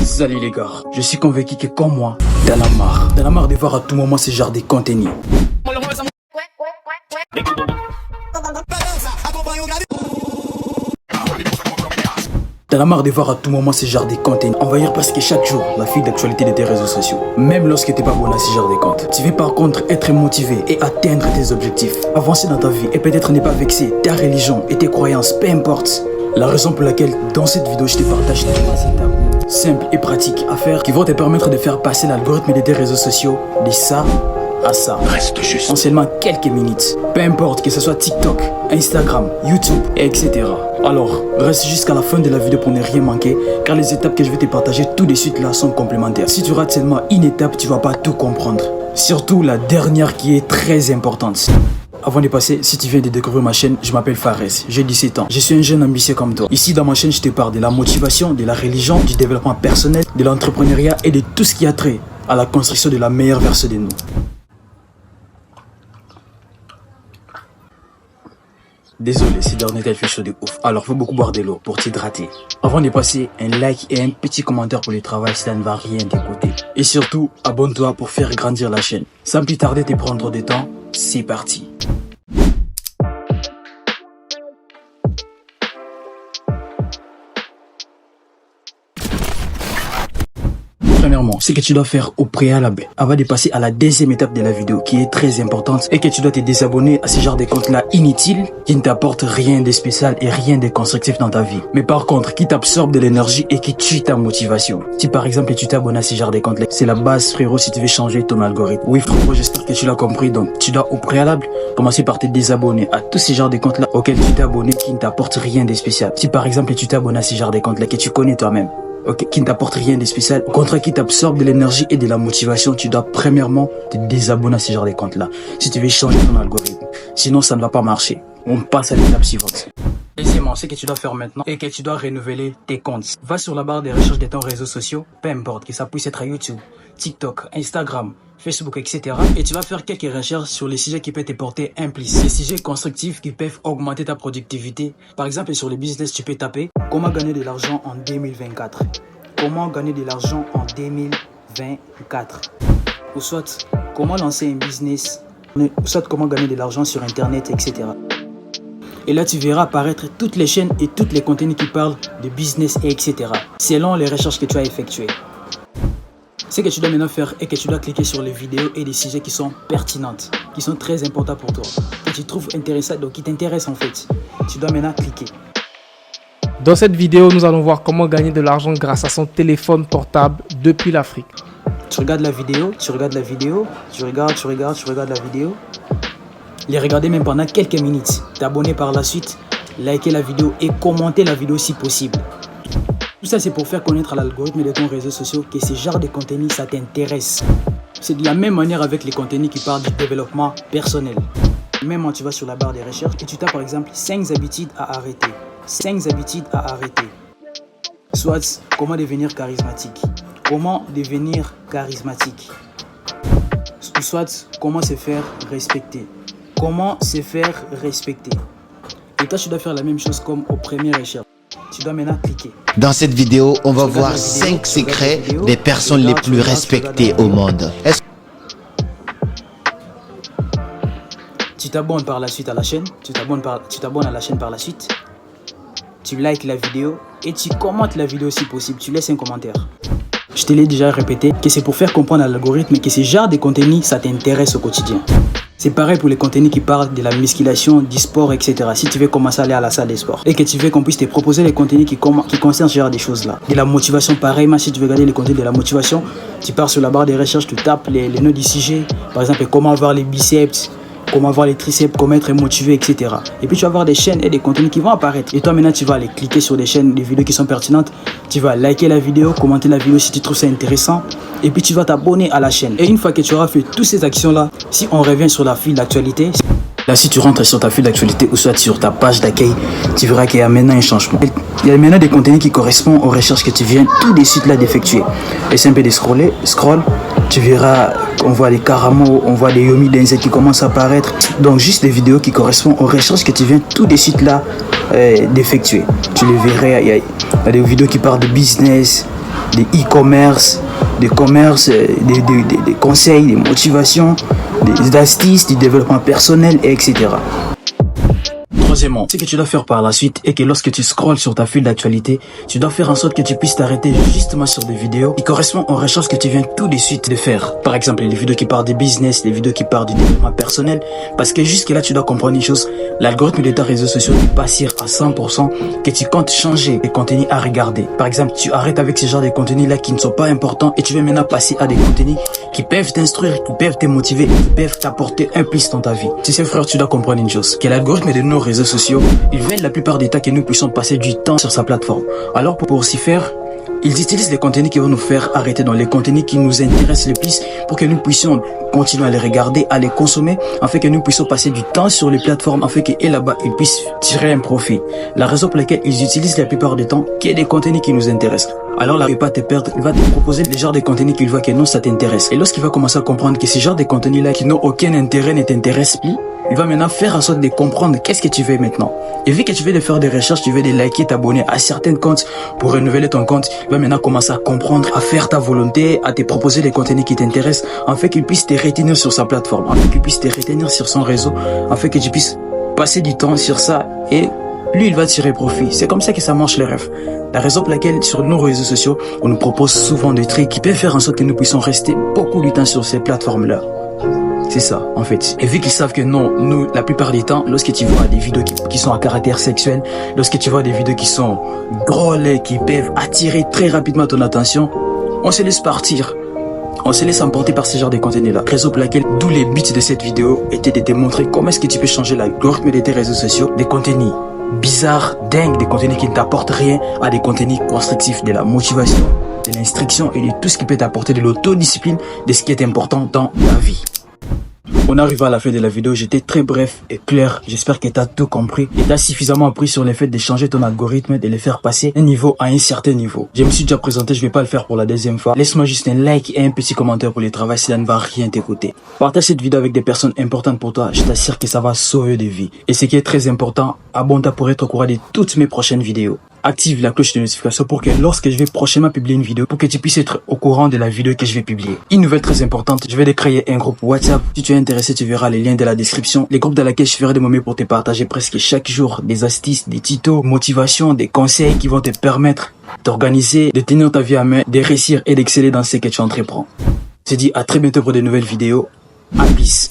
Salut les gars, je suis convaincu que comme moi, t'en as marre de voir à tout moment ce genre de contenu. T'en as marre de voir à tout moment ce genre de contenu envahir presque chaque jour la file d'actualité de tes réseaux sociaux. Même lorsque t'es pas abonné à ce genre de compte. Tu veux par contre être motivé et atteindre tes objectifs, avancer dans ta vie et peut-être ne pas vexer ta religion et tes croyances, peu importe. La raison pour laquelle dans cette vidéo je te partage 3 étapes simples et pratiques à faire qui vont te permettre de faire passer l'algorithme de tes réseaux sociaux de ça à ça. Reste juste en seulement quelques minutes. Peu importe que ce soit TikTok, Instagram, YouTube, etc. Alors, reste jusqu'à la fin de la vidéo pour ne rien manquer, car les étapes que je vais te partager tout de suite là sont complémentaires. Si tu rates seulement une étape, tu vas pas tout comprendre. Surtout la dernière qui est très importante. Avant de passer, si tu viens de découvrir ma chaîne, je m'appelle Fares, j'ai 17 ans. Je suis un jeune ambitieux comme toi. Ici dans ma chaîne, je te parle de la motivation, de la religion, du développement personnel, de l'entrepreneuriat et de tout ce qui a trait à la construction de la meilleure version de nous. Désolé, ces derniers temps il fait chaud de ouf, alors faut beaucoup boire de l'eau pour t'hydrater. Avant de passer, un like et un petit commentaire pour le travail si ça ne va rien t'écouter. Et surtout, abonne-toi pour faire grandir la chaîne. Sans plus tarder te prendre de temps, c'est parti. Premièrement, ce que tu dois faire au préalable avant de passer à la deuxième étape de la vidéo qui est très importante et que tu dois te désabonner à ce genre de compte-là inutile qui ne t'apporte rien de spécial et rien de constructif dans ta vie. Mais par contre, qui t'absorbe de l'énergie et qui tue ta motivation. Si par exemple tu t'abonnes à ce genre de compte-là, c'est la base frérot si tu veux changer ton algorithme. Oui frérot, j'espère que tu l'as compris. Donc tu dois au préalable commencer par te désabonner à tous ces genres de comptes-là auxquels tu t'es abonné qui ne t'apportent rien de spécial. Si par exemple tu t'abonnes à ce genre de compte-là que tu connais toi-même. Ok, qui ne t'apporte rien de spécial, au contraire qui t'absorbe de l'énergie et de la motivation, tu dois premièrement te désabonner à ce genre de comptes-là, si tu veux changer ton algorithme. Sinon, ça ne va pas marcher. On passe à l'étape suivante. Deuxièmement, ce que tu dois faire maintenant est que tu dois renouveler tes comptes. Va sur la barre de recherche de ton réseau social, peu importe, que ça puisse être YouTube, TikTok, Instagram, Facebook, etc. Et tu vas faire quelques recherches sur les sujets qui peuvent te porter un plus. Les sujets constructifs qui peuvent augmenter ta productivité. Par exemple, sur le business, tu peux taper comment gagner de l'argent en 2024. Comment gagner de l'argent en 2024. Ou soit, comment lancer un business. Ou soit, comment gagner de l'argent sur Internet, etc. Et là, tu verras apparaître toutes les chaînes et tous les contenus qui parlent de business, etc. Selon les recherches que tu as effectuées. Ce que tu dois maintenant faire est que tu dois cliquer sur les vidéos et les sujets qui sont pertinentes, qui sont très importants pour toi, que tu trouves intéressants, donc qui t'intéressent en fait. Tu dois maintenant cliquer. Dans cette vidéo, nous allons voir comment gagner de l'argent grâce à son téléphone portable depuis l'Afrique. Tu regardes la vidéo, tu regardes la vidéo, tu regardes la vidéo. Les regarder même pendant quelques minutes. T'abonner par la suite, liker la vidéo et commenter la vidéo si possible. Tout ça, c'est pour faire connaître à l'algorithme de ton réseau social que ce genre de contenu, ça t'intéresse. C'est de la même manière avec les contenus qui parlent du développement personnel. Même quand tu vas sur la barre de recherche et tu tapes par exemple 5 habitudes à arrêter. 5 habitudes à arrêter. Soit, comment devenir charismatique. Comment devenir charismatique. Soit, comment se faire respecter. Comment se faire respecter. Et toi, tu dois faire la même chose comme aux premières recherches. Tu dois maintenant cliquer. Dans cette vidéo, on va voir 5 secrets des personnes les plus respectées au monde. Tu t'abonnes par la suite à la chaîne. Tu t'abonnes à la chaîne par la suite. Tu likes la vidéo et tu commentes la vidéo si possible. Tu laisses un commentaire. Je te l'ai déjà répété que c'est pour faire comprendre à l'algorithme que ce genre de contenu, ça t'intéresse au quotidien. C'est pareil pour les contenus qui parlent de la musculation, du sport, etc. Si tu veux commencer à aller à la salle de sport et que tu veux qu'on puisse te proposer les contenus qui concernent ce genre de choses-là. De la motivation, pareillement, si tu veux regarder les contenus de la motivation, tu pars sur la barre de recherche, tu tapes les noms du sujet. Par exemple, comment avoir les biceps, comment avoir les triceps, comment être motivé, etc. Et puis tu vas avoir des chaînes et des contenus qui vont apparaître. Et toi maintenant tu vas aller cliquer sur des chaînes, des vidéos qui sont pertinentes. Tu vas liker la vidéo, commenter la vidéo si tu trouves ça intéressant. Et puis tu vas t'abonner à la chaîne. Et une fois que tu auras fait toutes ces actions-là, si on revient sur la file d'actualité, là si tu rentres sur ta file d'actualité ou soit sur ta page d'accueil, tu verras qu'il y a maintenant un changement. Il y a maintenant des contenus qui correspondent aux recherches que tu viens tout de suite là d'effectuer. Et c'est un peu de scroll, tu verras, on voit les Karamo, on voit les Yomi Denzel qui commencent à apparaître. Donc juste des vidéos qui correspondent aux recherches que tu viens tout de suite là d'effectuer. Tu les verrais, il y a des vidéos qui parlent de business, des e-commerce, des commerces, des conseils, des motivations, des astuces, du développement personnel, etc. Troisièmement, ce que tu dois faire par la suite est que lorsque tu scrolles sur ta file d'actualité, tu dois faire en sorte que tu puisses t'arrêter justement sur des vidéos qui correspondent aux recherches que tu viens tout de suite de faire. Par exemple, les vidéos qui parlent de business, les vidéos qui parlent du développement personnel. Parce que jusque là, tu dois comprendre une chose. L'algorithme de tes réseaux sociaux n'est pas sûr à 100% que tu comptes changer les contenus à regarder. Par exemple, tu arrêtes avec ce genre de contenus-là qui ne sont pas importants et tu veux maintenant passer à des contenus qui peuvent t'instruire, qui peuvent te motiver, qui peuvent t'apporter un plus dans ta vie. Tu sais, frère, tu dois comprendre une chose. Que l'algorithme de nos réseaux sociaux, ils veulent la plupart des temps que nous puissions passer du temps sur sa plateforme. Alors pour s'y faire, ils utilisent les contenus qui vont nous faire arrêter dans les contenus qui nous intéressent le plus pour que nous puissions continuer à les regarder, à les consommer, afin que nous puissions passer du temps sur les plateformes, afin qu'eux là-bas, ils puissent tirer un profit. La raison pour laquelle ils utilisent la plupart du temps qu'il y ait des contenus qui nous intéressent. Alors là, il va te perdre, il va te proposer les genres de contenus qu'il voit que non, ça t'intéresse. Et lorsqu'il va commencer à comprendre que ces genres de contenus-là qui n'ont aucun intérêt ne t'intéressent plus, il va maintenant faire en sorte de comprendre qu'est-ce que tu veux maintenant. Et vu que tu veux de faire des recherches, tu veux de liker, t'abonner à certains comptes pour renouveler ton compte, il va maintenant commencer à comprendre, à faire ta volonté, à te proposer des contenus qui t'intéressent, afin qu'il puisse te retenir sur sa plateforme, afin qu'il puisse te retenir sur son réseau, afin que tu puisses passer du temps sur ça et lui, il va tirer profit. C'est comme ça que ça marche les rêves. La raison pour laquelle sur nos réseaux sociaux, on nous propose souvent des trucs qui peuvent faire en sorte que nous puissions rester beaucoup de temps sur ces plateformes-là. C'est ça, en fait. Et vu qu'ils savent que non, nous, la plupart des temps, lorsque tu vois des vidéos qui sont à caractère sexuel, lorsque tu vois des vidéos qui sont drôles et qui peuvent attirer très rapidement ton attention, on se laisse partir. On se laisse emporter par ce genre de contenu-là. Raison pour laquelle, d'où les buts de cette vidéo étaient de te montrer comment est-ce que tu peux changer l'algorithme de tes réseaux sociaux, des contenus bizarres, dingues, des contenus qui ne t'apportent rien, à des contenus constructifs, de la motivation, de l'instruction et de tout ce qui peut t'apporter de l'autodiscipline, de ce qui est important dans la vie. On arrive à la fin de la vidéo, j'étais très bref et clair, j'espère que tu as tout compris et tu as suffisamment appris sur le fait de changer ton algorithme, de le faire passer d'un niveau à un certain niveau. Je me suis déjà présenté, je vais pas le faire pour la deuxième fois. Laisse-moi juste un like et un petit commentaire pour le travail, cela ne va rien t'écouter. Partage cette vidéo avec des personnes importantes pour toi, je t'assure que ça va sauver des vies. Et ce qui est très important, abonne-toi pour être au courant de toutes mes prochaines vidéos. Active la cloche de notification pour que lorsque je vais prochainement publier une vidéo, pour que tu puisses être au courant de la vidéo que je vais publier. Une nouvelle très importante, je vais créer un groupe WhatsApp. Si tu es intéressé, tu verras les liens de la description. Les groupes dans lesquels je ferai des moments pour te partager presque chaque jour des astuces, des tutos, motivations, des conseils qui vont te permettre d'organiser, de tenir ta vie à main, de réussir et d'exceller dans ce que tu entreprends. Je te dis à très bientôt pour de nouvelles vidéos. À peace.